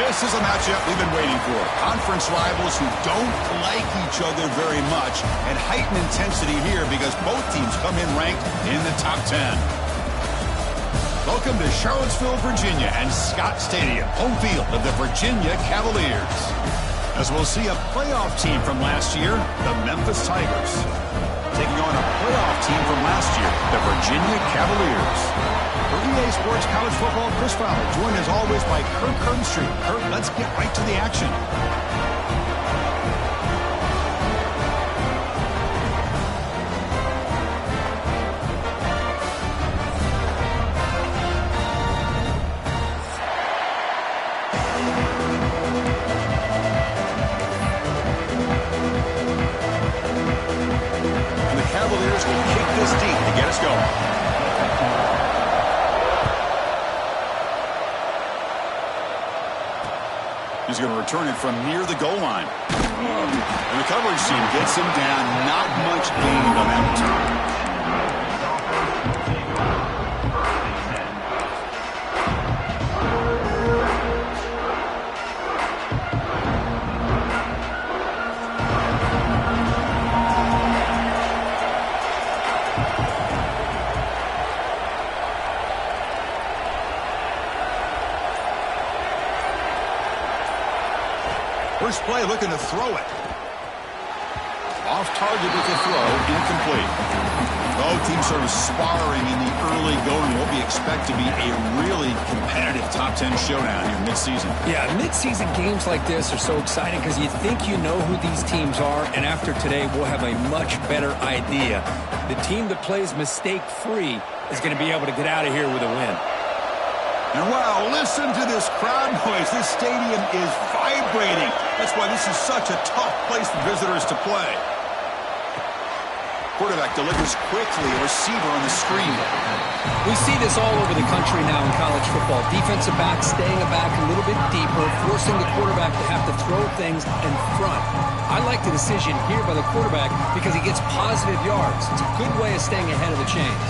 This is a matchup we've been waiting for. Conference rivals who don't like each other very much, and heightened intensity here because both teams come in ranked in the top 10. Welcome to Charlottesville, Virginia, and Scott Stadium, home field of the Virginia Cavaliers. As we'll see a playoff team from last year, the Memphis Tigers, taking on a playoff team from last year, the Virginia Cavaliers. For EA Sports College Football, Chris Fowler, joined as always by Kirk Herbstreit. Kirk, let's get right to the action. And the Cavaliers will kick this deep to get us going. He's going to return it from near the goal line. And the coverage team gets him down. Not much gained on that return. First play, looking to throw it. Off target with the throw, incomplete. Both teams sort of sparring in the early going. What we expect to be a really competitive top 10 showdown here mid-season. Yeah, mid-season games like this are so exciting because you think you know who these teams are, and after today, we'll have a much better idea. The team that plays mistake-free is going to be able to get out of here with a win. And wow, listen to this crowd noise. This stadium is vibrating. That's why this is such a tough place for visitors to play. Quarterback delivers quickly, a receiver on the screen. We see this all over the country now in college football. Defensive backs staying back a little bit deeper, forcing the quarterback to have to throw things in front. I like the decision here by the quarterback because he gets positive yards. It's a good way of staying ahead of the chains.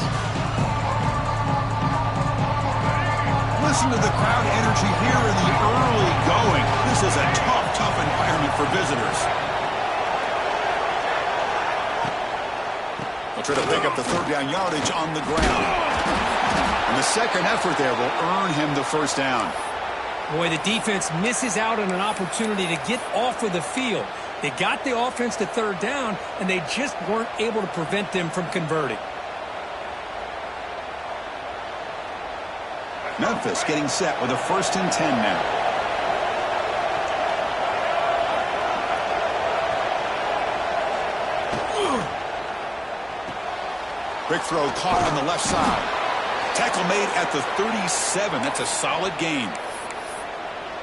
Listen to the crowd energy here in the early going. This is a tough environment for visitors. They'll try to pick up the third down yardage on the ground. And the second effort there will earn him the first down. Boy, the defense misses out on an opportunity to get off of the field. They got the offense to third down, and they just weren't able to prevent them from converting. Memphis getting set with a 1st and 10 now. Quick throw caught on the left side. Tackle made at the 37. That's a solid gain.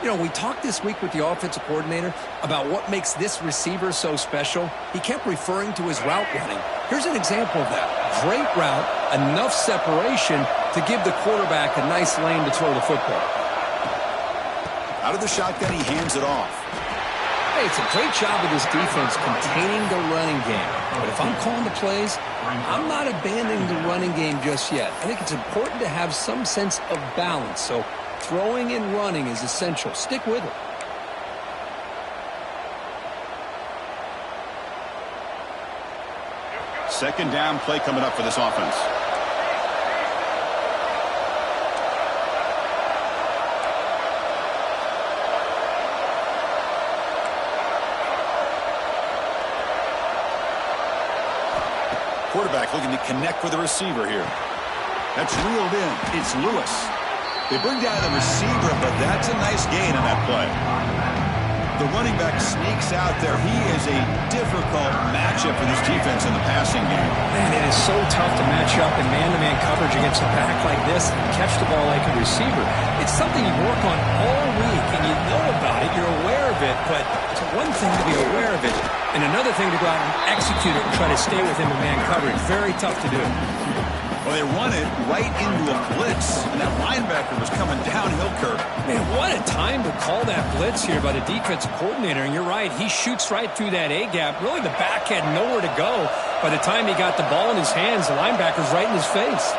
You know, we talked this week with the offensive coordinator about what makes this receiver so special. He kept referring to his route running. Here's an example of that. Great route, enough separation to give the quarterback a nice lane to throw the football. Out of the shotgun, he hands it off. Hey, it's a great job of this defense containing the running game. But if I'm calling the plays, I'm not abandoning the running game just yet. I think it's important to have some sense of balance. So throwing and running is essential. Stick with it. Second down play coming up for this offense. Quarterback looking to connect with the receiver here. That's reeled in. It's Lewis. They bring down the receiver, but that's a nice gain on that play. The running back sneaks out there. He is a difficult matchup for this defense in the passing game. Man, it is so tough to match up in man-to-man coverage against a back like this and catch the ball like a receiver. It's something you work on all week, and you know about it. You're aware of it, but it's one thing to be aware of it, and another thing to go out and execute it and try to stay with him in man coverage. Very tough to do. Well, they run it right into a blitz, and that linebacker was coming downhill, Kirk. Man, what a time to call that blitz here by the defensive coordinator, and you're right, he shoots right through that A-gap. Really, the back had nowhere to go. By the time he got the ball in his hands, the linebacker's right in his face.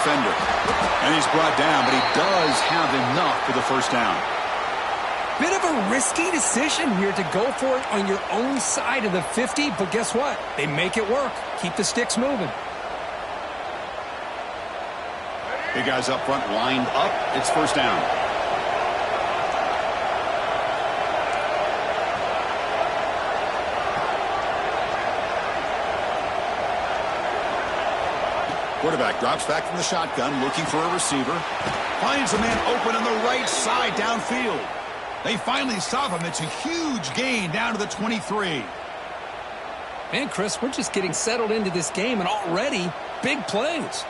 defender. And he's brought down, but he does have enough for the first down. Bit of a risky decision here to go for it on your own side of the 50, but guess what? They make it work. Keep the sticks moving. Big guys up front lined up. It's first down. Quarterback drops back from the shotgun, looking for a receiver. Finds a man open on the right side downfield. They finally stop him. It's a huge gain down to the 23. Man, Chris, we're just getting settled into this game, and already big plays.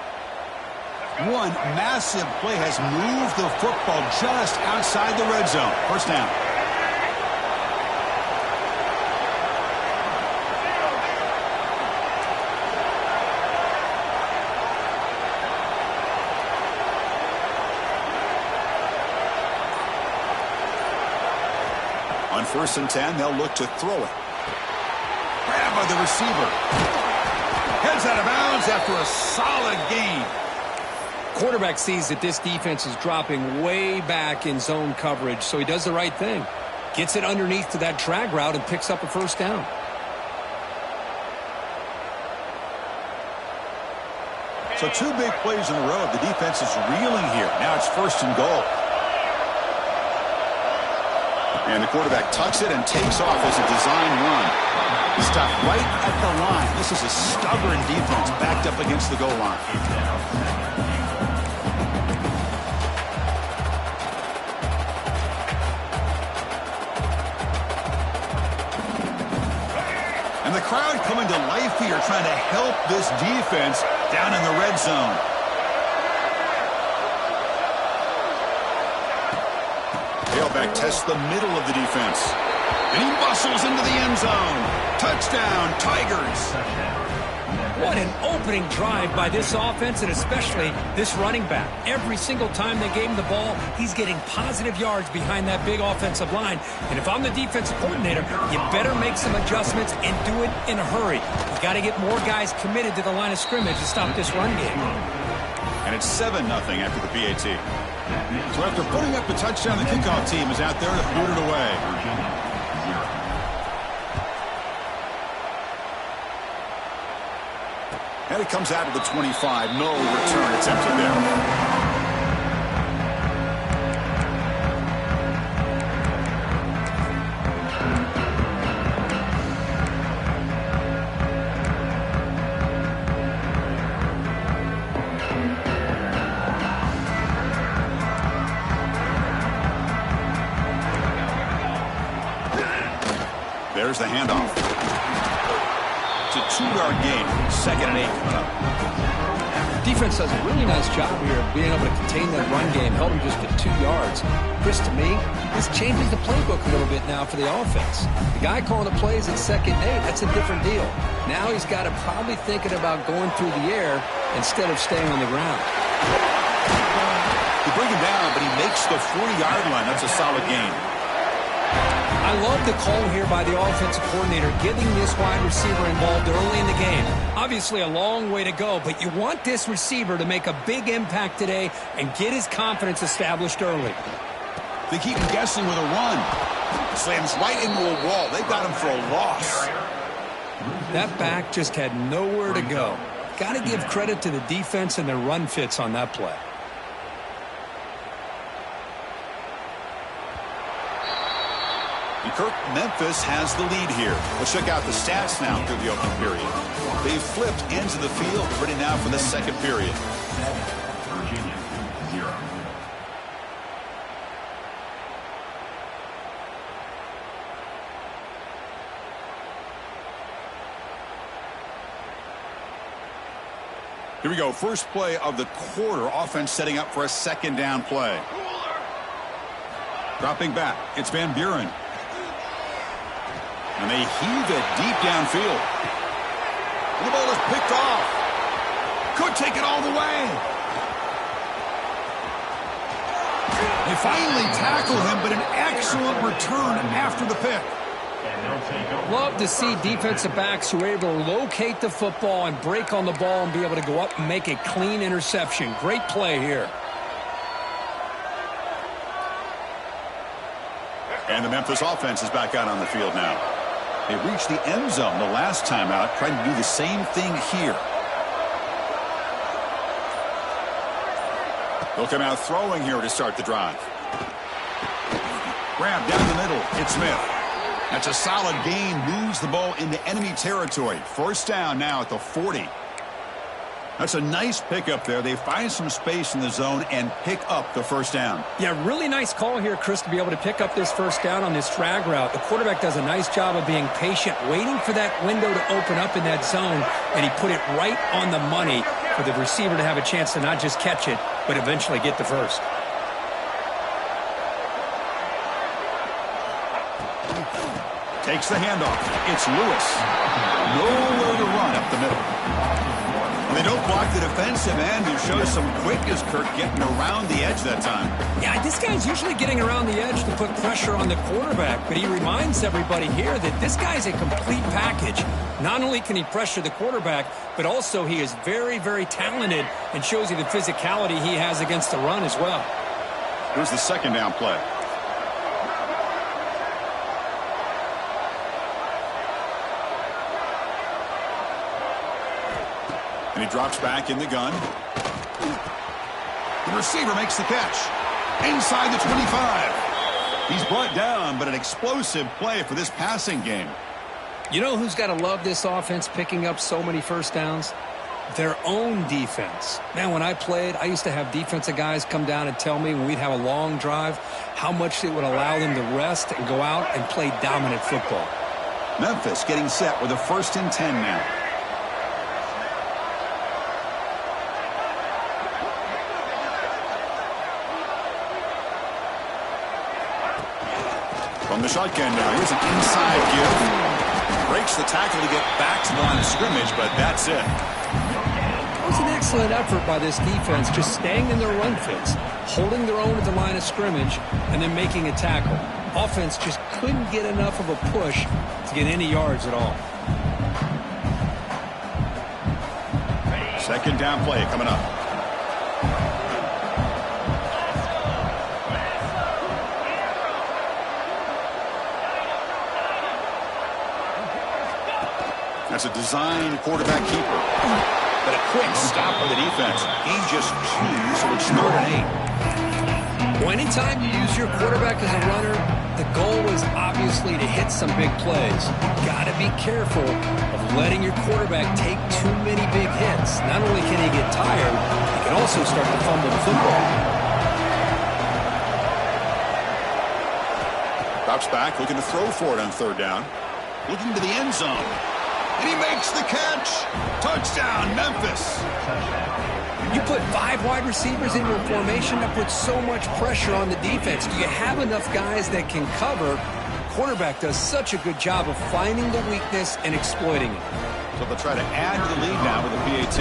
One massive play has moved the football just outside the red zone. First down. On 1st and 10, they'll look to throw it. Grab by the receiver. Heads out of bounds after a solid gain. Quarterback sees that this defense is dropping way back in zone coverage, so he does the right thing. Gets it underneath to that drag route and picks up a first down. So 2 big plays in a row. The defense is reeling here. Now it's 1st and goal. And the quarterback tucks it and takes off as a design run. Stopped right at the line. This is a stubborn defense backed up against the goal line. And the crowd coming to life here, trying to help this defense down in the red zone. Tailback tests the middle of the defense. And he muscles into the end zone. Touchdown, Tigers. What an opening drive by this offense, and especially this running back. Every single time they gave him the ball, he's getting positive yards behind that big offensive line. And if I'm the defensive coordinator, you better make some adjustments and do it in a hurry. You got to get more guys committed to the line of scrimmage to stop this run game. And it's 7-0 after the PAT. So after putting up the touchdown, the kickoff team is out there to boot it away. And it comes out of the 25. No return. It's empty there. There's the handoff. It's a 2-yard gain. 2nd and 8 coming up. Defense does a really nice job here of being able to contain that run game, held him just at 2 yards. Chris, to me, this changes the playbook a little bit now for the offense. The guy calling the plays at 2nd and 8, that's a different deal. Now he's got to probably thinking about going through the air instead of staying on the ground. You bring him down, but he makes the 40-yard line. That's a solid gain. I love the call here by the offensive coordinator, getting this wide receiver involved early in the game. Obviously a long way to go, but you want this receiver to make a big impact today and get his confidence established early. They keep him guessing with a run. Slams right into a wall. They've got him for a loss. That back just had nowhere to go. Got to give credit to the defense and their run fits on that play. And Kirk, Memphis has the lead here. Let's check out the stats now through the opening period. They've flipped ends of the field, ready now for the second period. Virginia, 0. Here we go. First play of the quarter. Offense setting up for a 2nd down play. Dropping back. It's Van Buren. And they heave it deep downfield. And the ball is picked off. Could take it all the way. They finally tackle him, but an excellent return after the pick. And they'll take over. Love to see defensive backs who are able to locate the football and break on the ball and be able to go up and make a clean interception. Great play here. And the Memphis offense is back out on the field now. They reached the end zone the last time out, trying to do the same thing here. They'll come out throwing here to start the drive. Grab down the middle. It's Smith. That's a solid gain. Moves the ball into enemy territory. First down now at the 40. That's a nice pickup there. They find some space in the zone and pick up the first down. Yeah, really nice call here, Chris, to be able to pick up this first down on this drag route. The quarterback does a nice job of being patient, waiting for that window to open up in that zone, and he put it right on the money for the receiver to have a chance to not just catch it, but eventually get the first. Takes the handoff. It's Lewis. Nowhere to run up the middle. They don't block the defensive end, who shows some quickness, Kirk, getting around the edge that time. Yeah, this guy's usually getting around the edge to put pressure on the quarterback, but he reminds everybody here that this guy's a complete package. Not only can he pressure the quarterback, but also he is very, very talented and shows you the physicality he has against the run as well. Here's the second down play. And he drops back in the gun. The receiver makes the catch. Inside the 25. He's brought down, but an explosive play for this passing game. You know who's got to love this offense picking up so many first downs? Their own defense. Man, when I played, I used to have defensive guys come down and tell me when we'd have a long drive how much it would allow them to rest and go out and play dominant football. Memphis getting set with a 1st and 10 now. From the shotgun now, here's an inside give. Breaks the tackle to get back to the line of scrimmage, but that's it. It was an excellent effort by this defense, just staying in their run fits, holding their own at the line of scrimmage, and then making a tackle. Offense just couldn't get enough of a push to get any yards at all. Second down play coming up. That's a design quarterback keeper. But a quick stop on the defense. He just chews, so it's 3rd and 8. Well, anytime you use your quarterback as a runner, the goal is obviously to hit some big plays. Got to be careful of letting your quarterback take too many big hits. Not only can he get tired, he can also start to fumble the football. Drops back, looking to throw for it on 3rd down. Looking to the end zone. And he makes the catch. Touchdown, Memphis. You put 5 wide receivers into a formation that puts so much pressure on the defense. Do you have enough guys that can cover? Quarterback does such a good job of finding the weakness and exploiting it. So they'll try to add to the lead now with a PAT.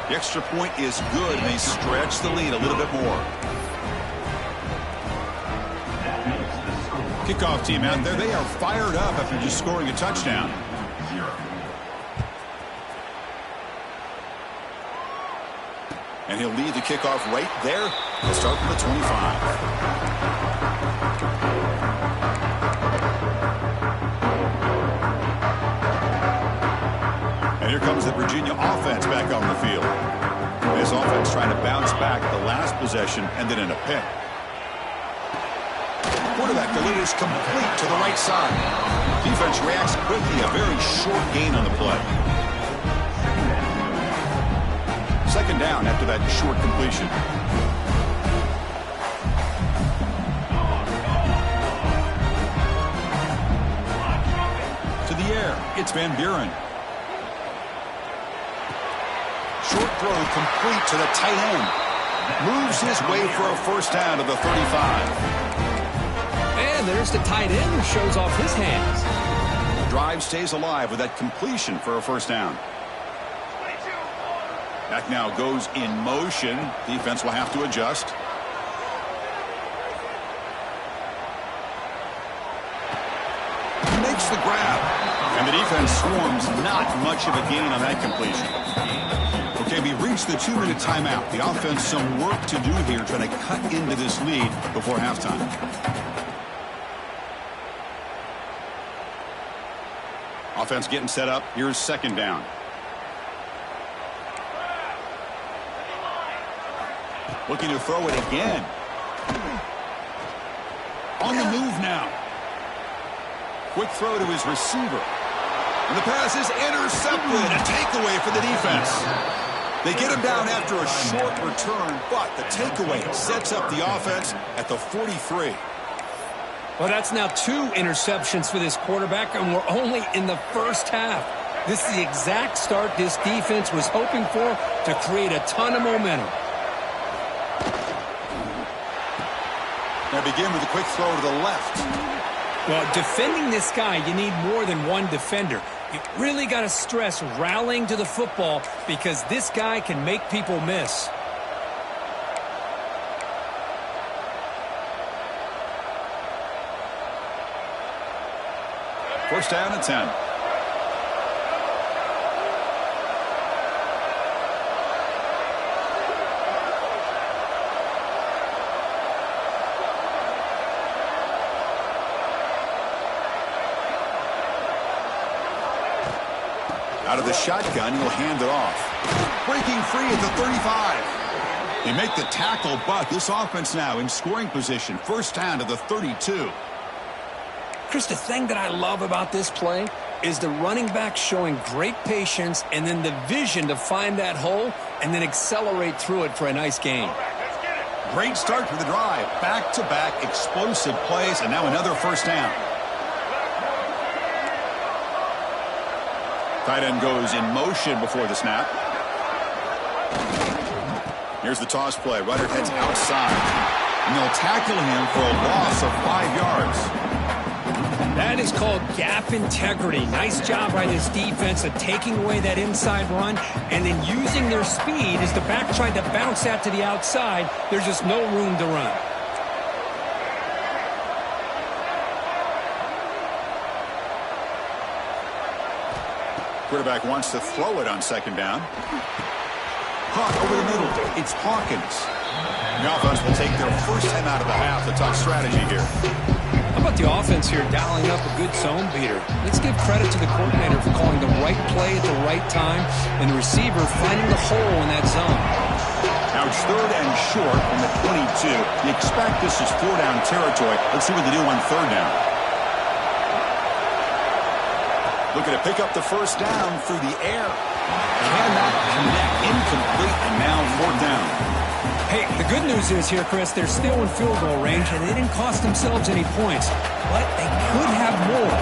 The extra point is good, and they stretch the lead a little bit more. Kickoff team out there, they are fired up after just scoring a touchdown. 0. And he'll lead the kickoff right there. He'll start from the 25. And here comes the Virginia offense back on the field. This offense trying to bounce back the last possession, ended in a pick. Quarterback delivers complete to the right side. Defense reacts quickly, a very short gain on the play. Second down after that short completion. To the air, it's Van Buren. Short throw complete to the tight end. Moves his way for a first down to the 35. And there's the tight end who shows off his hands. The drive stays alive with that completion for a first down. Back now goes in motion. Defense will have to adjust. defense swarms, not much of a gain on that completion. Okay, we reached the 2-minute timeout. The offense some work to do here, trying to cut into this lead before halftime. Offense getting set up. Here's second down. Looking to throw it again. On the move now. Quick throw to his receiver. And the pass is intercepted. A takeaway for the defense. They get him down after a short return, but the takeaway sets up the offense at the 43. Well, that's now 2 interceptions for this quarterback, and we're only in the first half. This is the exact start this defense was hoping for to create a ton of momentum. Now begin with a quick throw to the left. Well, defending this guy, you need more than one defender. You really got to stress rallying to the football because this guy can make people miss. First down and 10. Out of the shotgun, he'll hand it off. Breaking free at the 35. They make the tackle, but this offense now in scoring position. First down to the 32. Chris, the thing that I love about this play is the running back showing great patience and then the vision to find that hole and then accelerate through it for a nice gain. Great start to the drive. Back-to-back explosive plays, and now another first down. Tight end goes in motion before the snap. Here's the toss play. Runner heads outside. And they'll tackle him for a loss of 5 yards. That is called gap integrity. Nice job by this defense of taking away that inside run and then using their speed as the back tried to bounce that to the outside. There's just no room to run. Quarterback wants to throw it on second down. Caught over the middle. It's Hawkins. The offense will take their first time out of the half. The tough strategy here. How about the offense here dialing up a good zone beater? Let's give credit to the coordinator for calling the right play at the right time and the receiver finding the hole in that zone. Now it's third and short from the 22. You expect this is 4-down territory. Let's see what they do on third down. Looking to pick up the first down through the air. Cannot connect. Incomplete, and now fourth down. Hey, the good news is here, Chris, they're still in field goal range, and they didn't cost themselves any points. But they could have more.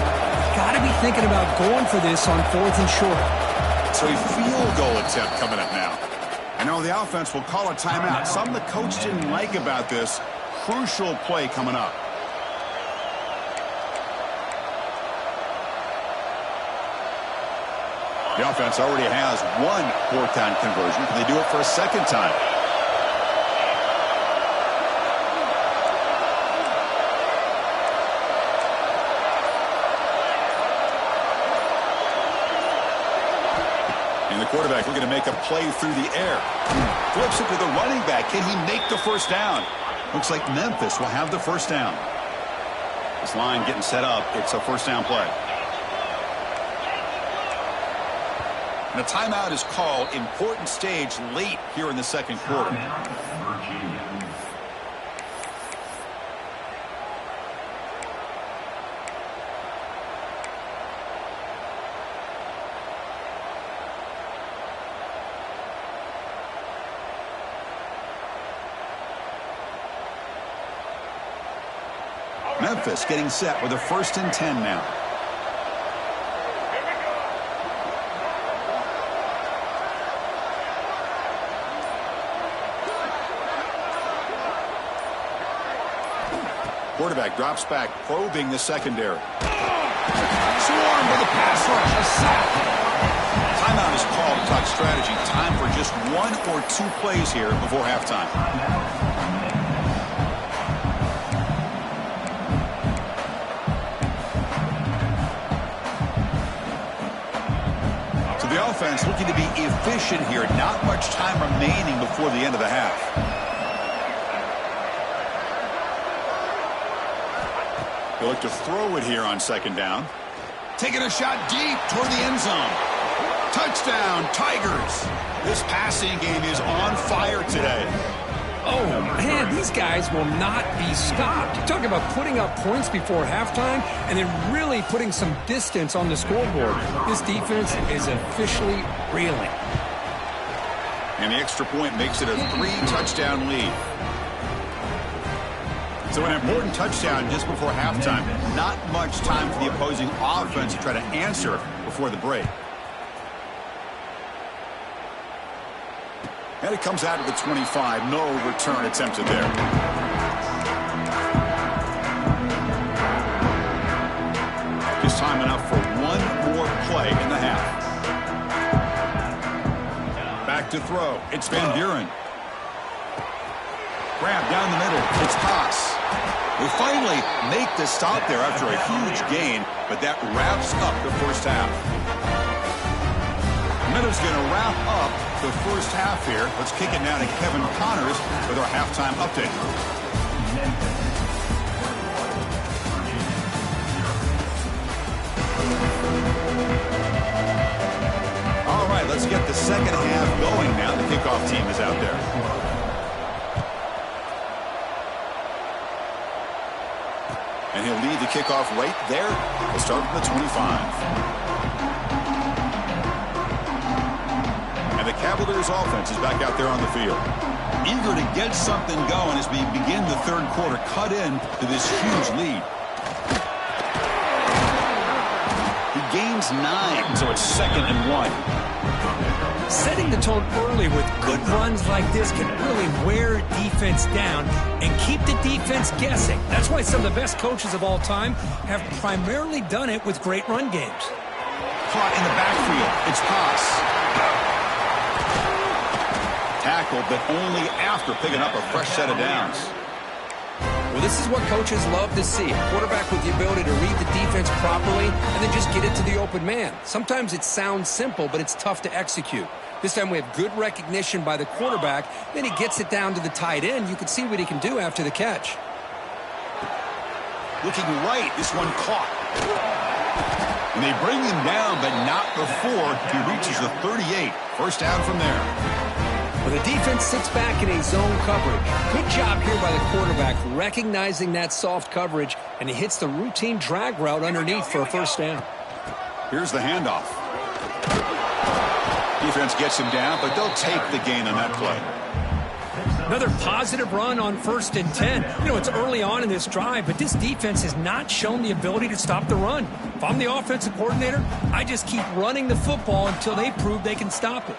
Got to be thinking about going for this on fourth and short. So a field goal attempt coming up now. I know the offense will call a timeout. Something the coach didn't like about this. Crucial play coming up. The offense already has one fourth-down conversion. Can they do it for a second time? And the quarterback looking to make a play through the air. Flips it to the running back. Can he make the first down? Looks like Memphis will have the first down. This line getting set up. It's a first down play. And a timeout is called. Important stage late here in the second quarter. Virginia. Memphis getting set with a 1st and 10 now. Quarterback drops back, probing the secondary. Swarm with a pass rush, a sack. Timeout is called to talk strategy. Time for just 1 or 2 plays here before halftime. The offense looking to be efficient here. Not much time remaining before the end of the half. He'll look to throw it here on second down. Taking a shot deep toward the end zone. Touchdown, Tigers. This passing game is on fire today. Oh, man, these guys will not be stopped. You're talking about putting up points before halftime and then really putting some distance on the scoreboard. This defense is officially reeling. And the extra point makes it a 3-touchdown lead. So an important touchdown just before halftime. Not much time for the opposing offense to try to answer before the break. And it comes out to the 25. No return attempted there. Just time enough for one more play in the half. Back to throw. It's Van Buren. Grab down the middle. It's Haas. They finally make the stop there after a huge gain, but that wraps up the first half. Miller's going to wrap up the first half here. Let's kick it now to Kevin Connors with our halftime update. All right, let's get the second half going now. The kickoff team is out there. And he'll lead the kickoff right there. We'll start from the 25. And the Cavaliers offense is back out there on the field. Eager to get something going as we begin the third quarter. Cut in to this huge lead. He gains 9, so it's 2nd and 1. Setting the tone early with good runs like this can really wear defense down and keep the defense guessing. That's why some of the best coaches of all time have primarily done it with great run games. Caught in the backfield. It's Haas. Tackled, but only after picking up a fresh set of downs. Well, this is what coaches love to see. A quarterback with the ability to read the defense properly and then just get it to the open man. Sometimes it sounds simple, but it's tough to execute. This time we have good recognition by the quarterback. Then he gets it down to the tight end. You can see what he can do after the catch. Looking right, this one caught. And they bring him down, but not before he reaches the 38. First down from there. Well, the defense sits back in a zone coverage. Good job here by the quarterback recognizing that soft coverage, and he hits the routine drag route underneath for a first down. Here's the handoff. Defense gets him down, but they'll take the gain on that play. Another positive run on 1st and 10. You know, it's early on in this drive, but this defense has not shown the ability to stop the run. If I'm the offensive coordinator, I just keep running the football until they prove they can stop it.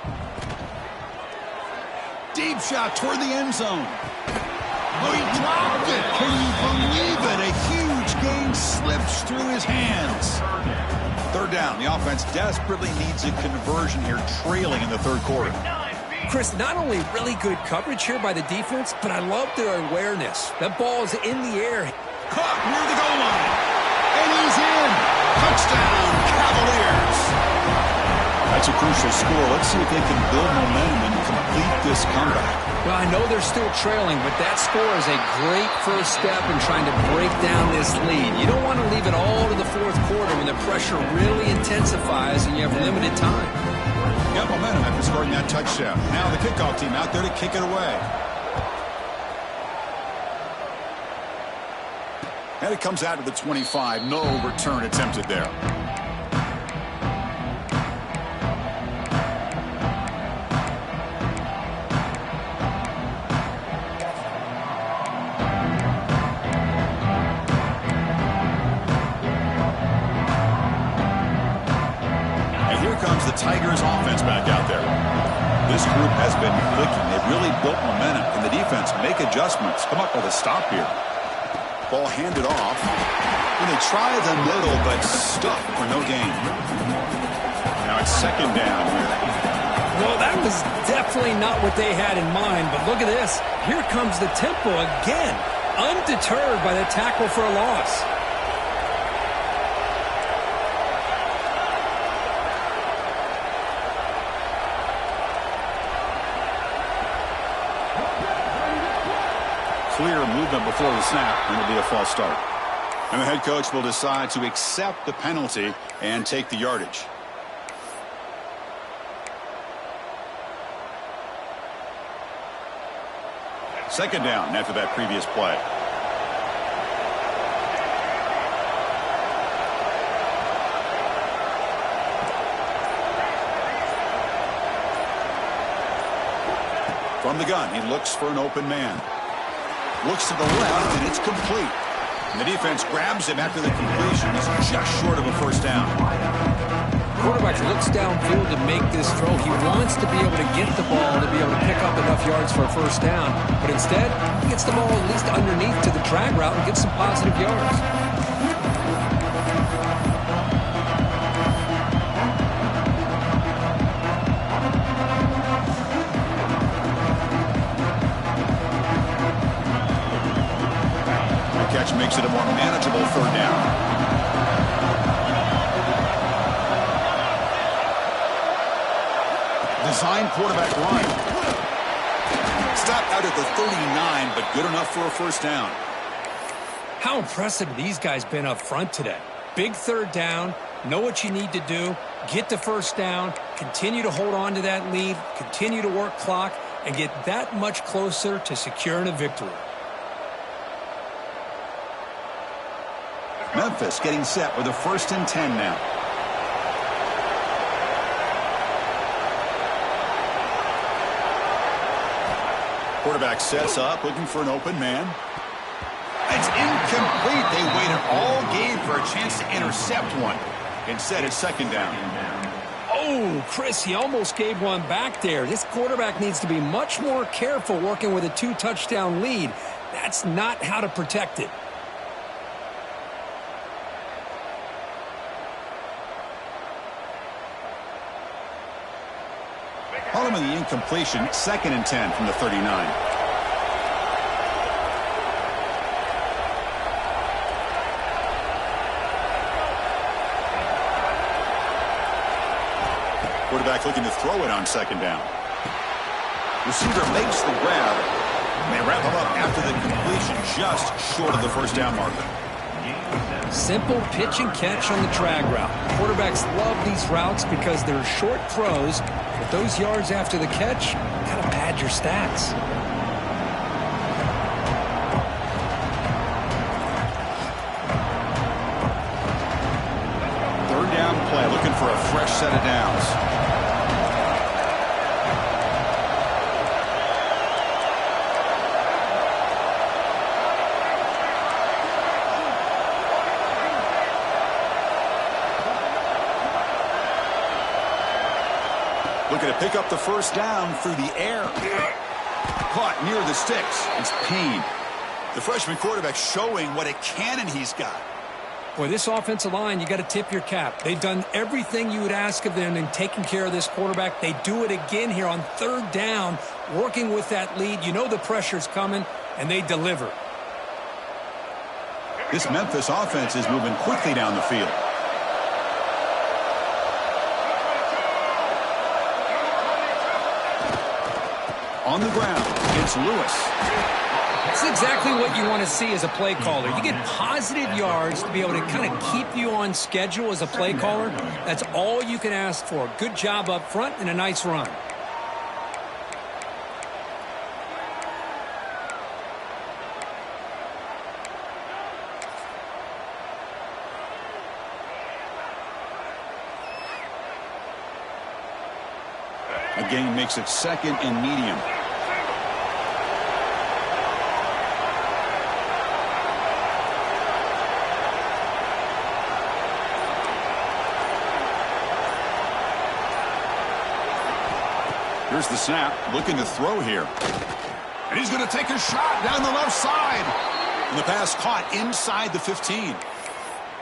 Deep shot toward the end zone. Oh, he dropped it. Can you believe it? A huge gain slips through his hands. Third down. The offense desperately needs a conversion here, trailing in the third quarter. Chris, not only really good coverage here by the defense, but I love their awareness. That ball is in the air. Caught near the goal line. And he's in. Touchdown, Cavaliers. That's a crucial score. Let's see if they can build momentum and complete this comeback. Well, I know they're still trailing, but that score is a great first step in trying to break down this lead. You don't want to leave it all to the fourth quarter when the pressure really intensifies and you have limited time. Got momentum after scoring that touchdown. Now the kickoff team out there to kick it away. And it comes out to the 25. No return attempted there. The Tigers offense back out there. This group has been clicking. They've really built momentum. And the defense make adjustments. Come up with a stop here. Ball handed off. And they try the middle, but stuck for no gain. Now it's second down here. Well, that was definitely not what they had in mind. But look at this. Here comes the tempo again. Undeterred by the tackle for a loss. clear movement before the snap, and it'll be a false start. And the head coach will decide to accept the penalty and take the yardage. Second down after that previous play. From the gun, he looks for an open man. Looks to the left, and it's complete. And the defense grabs him after the completion. He's just short of a first down. Quarterback looks downfield to make this throw. He wants to be able to get the ball to be able to pick up enough yards for a first down. But instead, he gets the ball at least underneath to the drag route and gets some positive yards. Catch makes it a more manageable third down. Design quarterback run. Stop out at the 39, but good enough for a first down. How impressive have these guys been up front today? Big third down, know what you need to do, get the first down, continue to hold on to that lead, continue to work clock, and get that much closer to securing a victory. Memphis getting set with a 1st and 10 now. Quarterback sets up, looking for an open man. It's incomplete. They waited all game for a chance to intercept one. Instead, it's second down. Oh, Chris, he almost gave one back there. This quarterback needs to be much more careful working with a 2-touchdown lead. That's not how to protect it. Following the incompletion, 2nd and 10 from the 39. Quarterback looking to throw it on 2nd down. Receiver makes the grab. And they wrap him up after the completion, just short of the first down marker. Simple pitch and catch on the drag route. Quarterbacks love these routes because they're short throws, but those yards after the catch kind of pad your stats. Third down play, looking for a fresh set of downs. Looking to pick up the first down through the air. Caught near the sticks. It's Payne. The freshman quarterback showing what a cannon he's got. Boy, this offensive line, you got to tip your cap. They've done everything you would ask of them in taking care of this quarterback. They do it again here on third down, working with that lead. You know the pressure's coming, and they deliver. This Memphis offense is moving quickly down the field. On the ground, it's Lewis. That's exactly what you want to see as a play caller. You get positive yards to be able to kind of keep you on schedule as a play caller. That's all you can ask for. Good job up front and a nice run. A gain makes it 2nd and medium. Here's the snap, looking to throw here. And he's going to take a shot down the left side. And the pass caught inside the 15.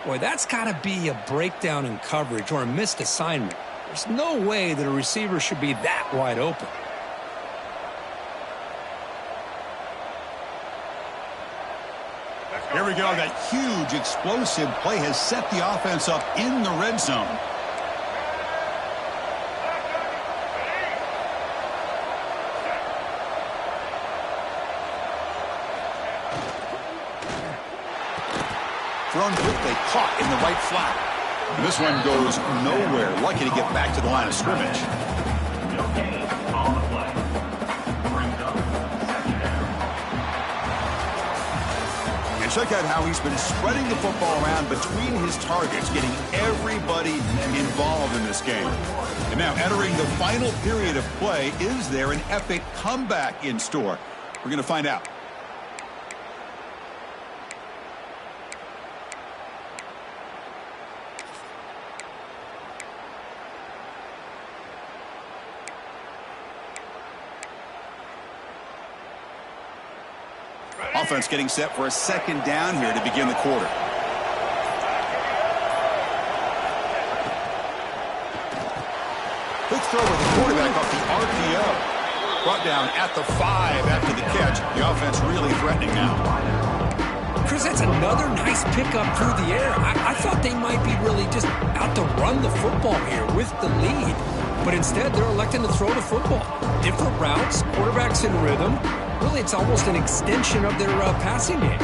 Boy, that's got to be a breakdown in coverage or a missed assignment. There's no way that a receiver should be that wide open. Here we go. That huge explosive play has set the offense up in the red zone. Thrown quickly, caught in the right flat. And this one goes nowhere. Lucky to get back to the line of scrimmage. No gain on the play. Brings up second down. And check out how he's been spreading the football around between his targets, getting everybody involved in this game. And now entering the final period of play, is there an epic comeback in store? We're going to find out. Offense getting set for a second down here to begin the quarter. Quick throw with the quarterback off the RPO. Brought down at the 5 after the catch. The offense really threatening now. Chris, that's another nice pickup through the air. I thought they might be really just out to run the football here with the lead. But instead, they're electing to throw the football. Different routes, quarterbacks in rhythm. Really, it's almost an extension of their passing game.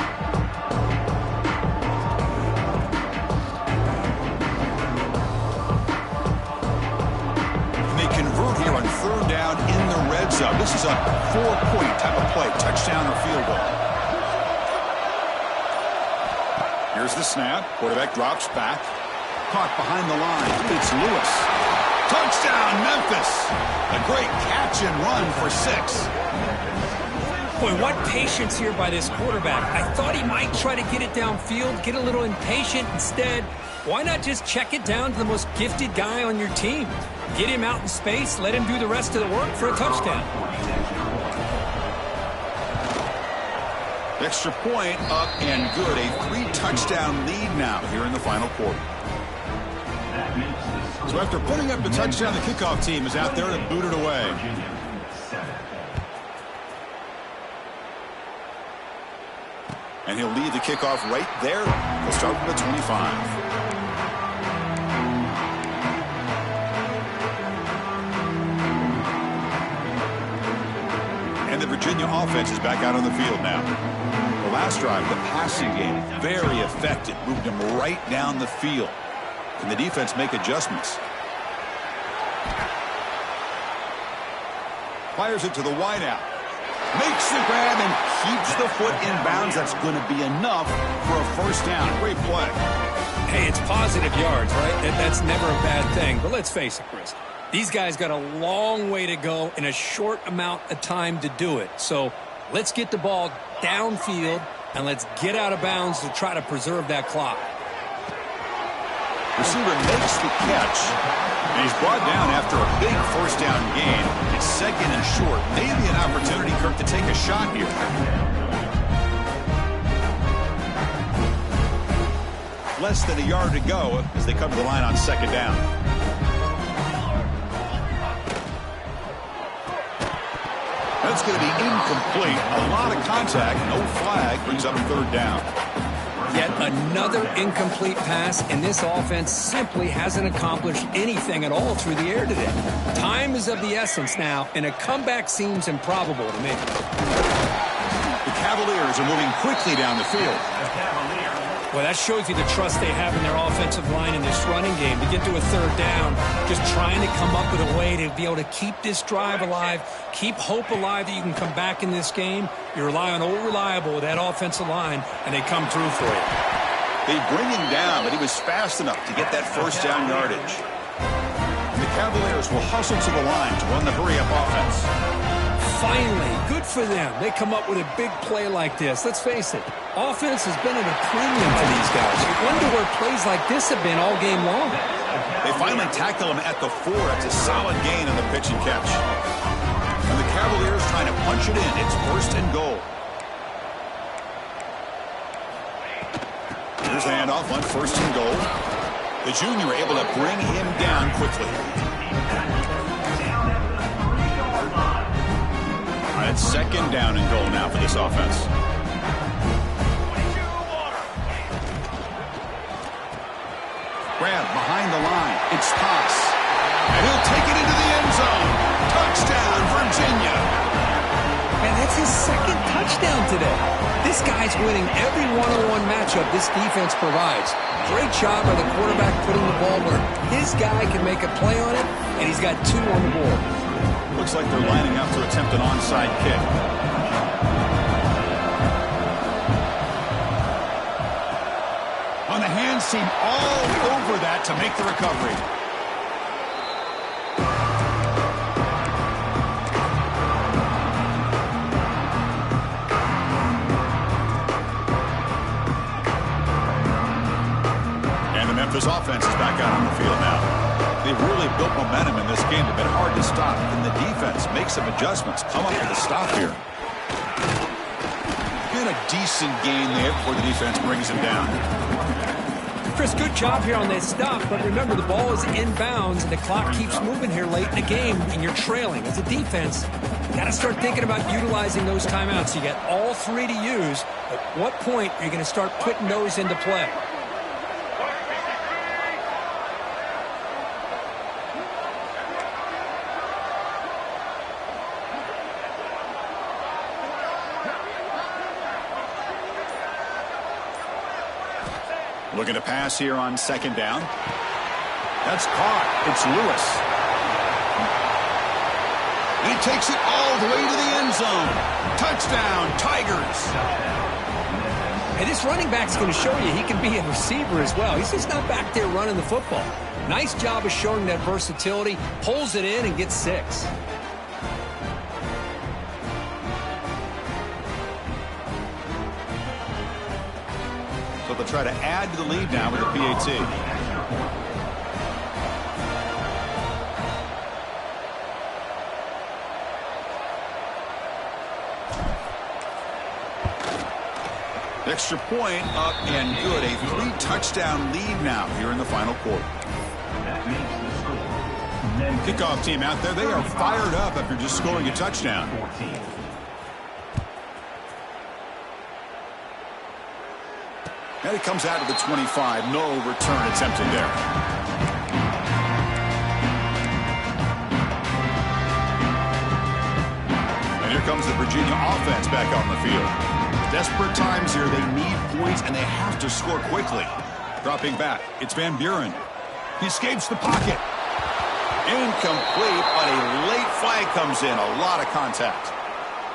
They convert here on third down in the red zone. This is a 4-point type of play, touchdown or field goal. Here's the snap. Quarterback drops back. Caught behind the line. It's Lewis. Touchdown, Memphis. A great catch and run for 6. Boy, what patience here by this quarterback. I thought he might try to get it downfield, get a little impatient. Instead, why not just check it down to the most gifted guy on your team? Get him out in space, let him do the rest of the work for a touchdown. Extra point up and good. A 3-touchdown lead now here in the final quarter. So after putting up the touchdown, the kickoff team is out there to boot it away. And he'll lead the kickoff right there. He'll start from the 25. And the Virginia offense is back out on the field now. The last drive, the passing game, very effective. Moved them right down the field. Can the defense make adjustments? Fires it to the wideout. Makes the grab and keeps the foot in bounds. That's going to be enough for a first down. Great play. Hey, it's positive yards, right? That's never a bad thing. But let's face it, Chris. These guys got a long way to go in a short amount of time to do it. So let's get the ball downfield and let's get out of bounds to try to preserve that clock. Receiver makes the catch, and he's brought down after a big first down gain. It's second and short. Maybe an opportunity, Kirk, to take a shot here. Less than a yard to go as they come to the line on second down. That's going to be incomplete. A lot of contact, no flag, brings up a third down. Yet another incomplete pass, and this offense simply hasn't accomplished anything at all through the air today. Time is of the essence now, and a comeback seems improbable to me. The Cavaliers are moving quickly down the field. Well, that shows you the trust they have in their offensive line in this running game. To get to a third down, just trying to come up with a way to be able to keep this drive alive, keep hope alive that you can come back in this game. You rely on Old Reliable with that offensive line, and they come through for you. They bring him down, but he was fast enough to get that first down yardage. And the Cavaliers will hustle to the line to run the hurry-up offense. Finally, good for them. They come up with a big play like this. Let's face it, offense has been at a premium for these guys. You wonder where plays like this have been all game long. They finally tackle him at the 4. It's a solid gain on the pitch and catch. And the Cavaliers trying to punch it in. It's first and goal. Here's the handoff on first and goal. The junior able to bring him down quickly. It's second down and goal now for this offense. Grab behind the line. It's Toss. And he'll take it into the end zone. Touchdown, Virginia. Man, that's his second touchdown. touchdown today. This guy's winning every one-on-one matchup this defense provides. Great job by the quarterback putting the ball where his guy can make a play on it, and he's got 2 on the board. Looks like they're lining up to attempt an onside kick. On the hands team all over that to make the recovery. Memphis offense is back out on the field now. They've really built momentum in this game. They've been hard to stop. And the defense makes some adjustments. Come up with a stop here. Been a decent gain there before the defense brings him down. Chris, good job here on that stop. But remember, the ball is inbounds, and the clock keeps moving here late in the game, and you're trailing. As a defense, you got to start thinking about utilizing those timeouts. You got all 3 to use. At what point are you going to start putting those into play? Looking to pass here on 2nd down. That's caught. It's Lewis. He takes it all the way to the end zone. Touchdown, Tigers. And this running back's going to show you he can be a receiver as well. He's just not back there running the football. Nice job of showing that versatility. Pulls it in and gets 6. So they'll try to add to the lead now with the PAT. Extra point up and good. A 3-touchdown lead now here in the final quarter. Kickoff team out there. They are fired up after just scoring a touchdown. And it comes out to the 25. No return attempted there. And here comes the Virginia offense back on the field. Desperate times here. They need points, and they have to score quickly. Dropping back. It's Van Buren. He escapes the pocket. Incomplete, but a late flag comes in. A lot of contact.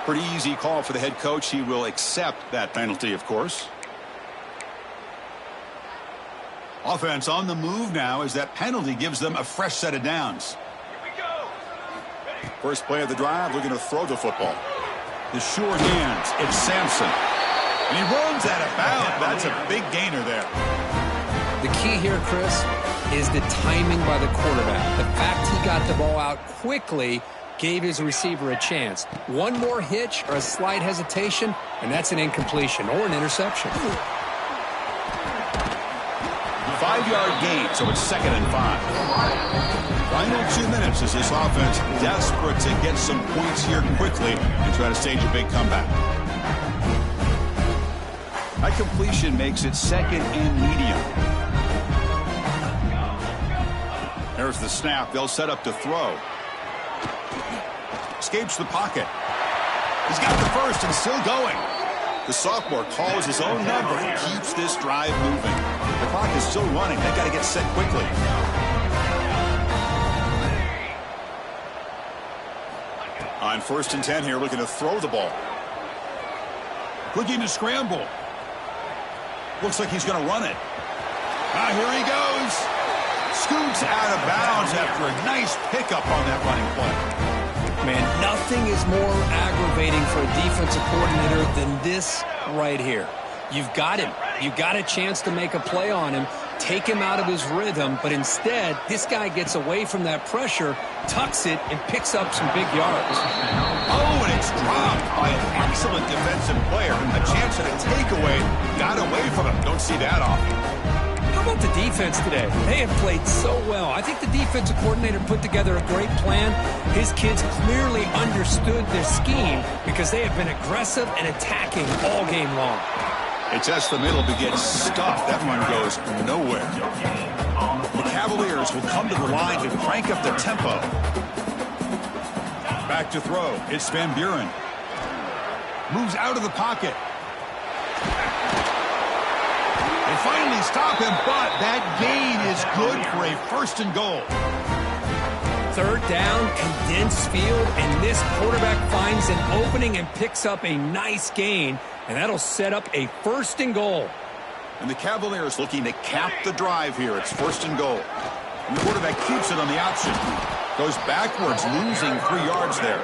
Pretty easy call for the head coach. He will accept that penalty, of course. Offense on the move now as that penalty gives them a fresh set of downs. First play of the drive, looking to throw the football. The sure hands, it's Sampson. And he runs out of bounds. That's a big gainer there. The key here, Chris, is the timing by the quarterback. The fact he got the ball out quickly gave his receiver a chance. One more hitch or a slight hesitation, and that's an incompletion or an interception. 5-yard gain, so it's 2nd and 5. Final 2 minutes as this offense desperate to get some points here quickly and try to stage a big comeback. That completion makes it 2nd and medium. There's the snap. They'll set up to throw. Escapes the pocket. He's got the first and still going. The sophomore calls his own number and keeps this drive moving. The clock is still running. They've got to get set quickly. On 1st and 10 here, looking to throw the ball. Looking to scramble. Looks like he's going to run it. Here he goes. Scoots out of bounds after a nice pickup on that running play. Man, nothing is more aggravating for a defensive coordinator than this right here. You've got him. You've got a chance to make a play on him, take him out of his rhythm, but instead, this guy gets away from that pressure, tucks it, and picks up some big yards. Oh, and it's dropped by an excellent defensive player. A chance at a takeaway. Got away from him. Don't see that often. How about the defense today? They have played so well. I think the defensive coordinator put together a great plan. His kids clearly understood their scheme because they have been aggressive and attacking all game long. They test the middle to get stuffed. That one goes nowhere. The Cavaliers will come to the line to crank up the tempo. Back to throw. It's Van Buren. Moves out of the pocket. They finally stop him, but that gain is good for a 1st and goal. 3rd down, condensed field, and this quarterback finds an opening and picks up a nice gain, and that'll set up a 1st and goal. And the Cavaliers looking to cap the drive here. It's 1st and goal. And the quarterback keeps it on the option. Goes backwards, losing 3 yards there.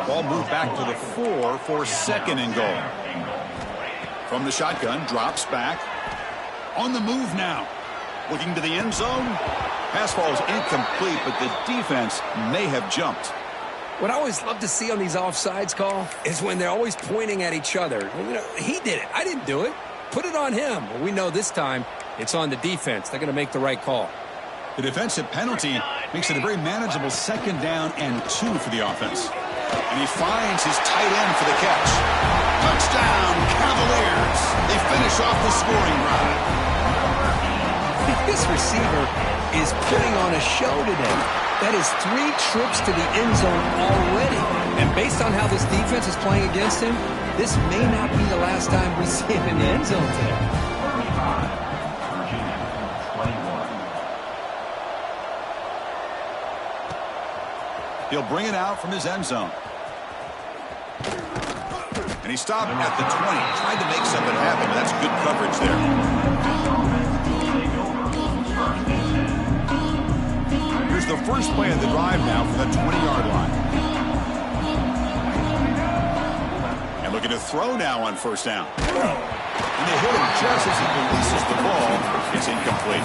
Ball moved back to the 4 for 2nd and goal. From the shotgun, drops back. On the move now. Looking to the end zone. Pass falls incomplete, but the defense may have jumped. What I always love to see on these offsides call is when they're always pointing at each other. You know, he did it. I didn't do it. Put it on him. Well, we know this time it's on the defense. They're going to make the right call. The defensive penalty makes it a very manageable 2nd down and 2 for the offense. And he finds his tight end for the catch. Touchdown, Cavaliers. They finish off the scoring drive. This receiver is putting on a show today. That is 3 trips to the end zone already. And based on how this defense is playing against him, this may not be the last time we see him in the end zone today. 35, Virginia, 21. He'll bring it out from his end zone. And he stopped at the 20, trying to make something happen, but that's good coverage there. Here's the first play of the drive now from the 20-yard line. And looking to throw now on 1st down. And they hit him just as he releases the ball. It's incomplete.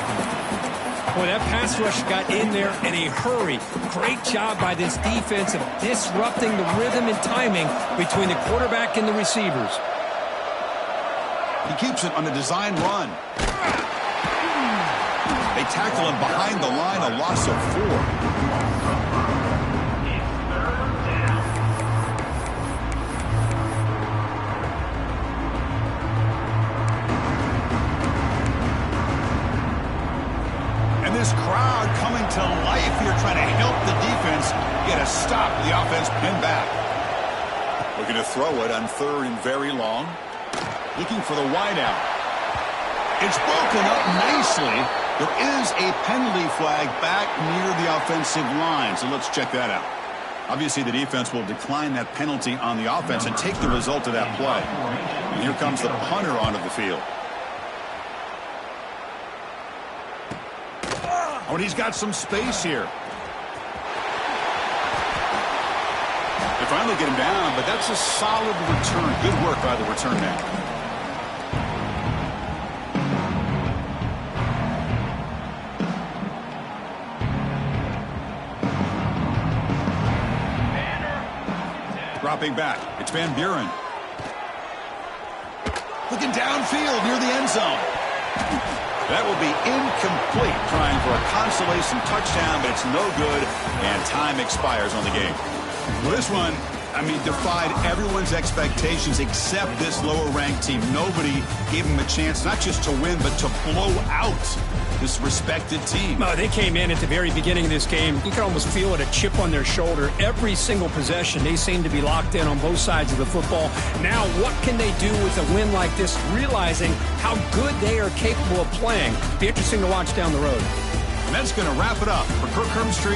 Boy, that pass rush got in there in a hurry. Great job by this defense of disrupting the rhythm and timing between the quarterback and the receivers. He keeps it on a design run. They tackle him behind the line, a loss of 4. This crowd coming to life here, trying to help the defense get a stop. The offense pinned back. Looking to throw it on 3rd and very long. Looking for the wideout. It's broken up nicely. There is a penalty flag back near the offensive line, so let's check that out. Obviously, the defense will decline that penalty on the offense and take the result of that play. And here comes the punter onto the field. Oh, and he's got some space here. They finally get him down, but that's a solid return. Good work by the return man. Dropping back. It's Van Buren. Looking downfield near the end zone. That will be incomplete, trying for a consolation touchdown, but it's no good, and time expires on the game. Well, this one, I mean, defied everyone's expectations except this lower-ranked team. Nobody gave them a chance not just to win, but to blow out this respected team. Oh, they came in at the very beginning of this game. You can almost feel it, a chip on their shoulder. Every single possession, they seem to be locked in on both sides of the football. Now, what can they do with a win like this, realizing how good they are capable of playing? Be interesting to watch down the road. And that's going to wrap it up. For Kirk Herbstreit,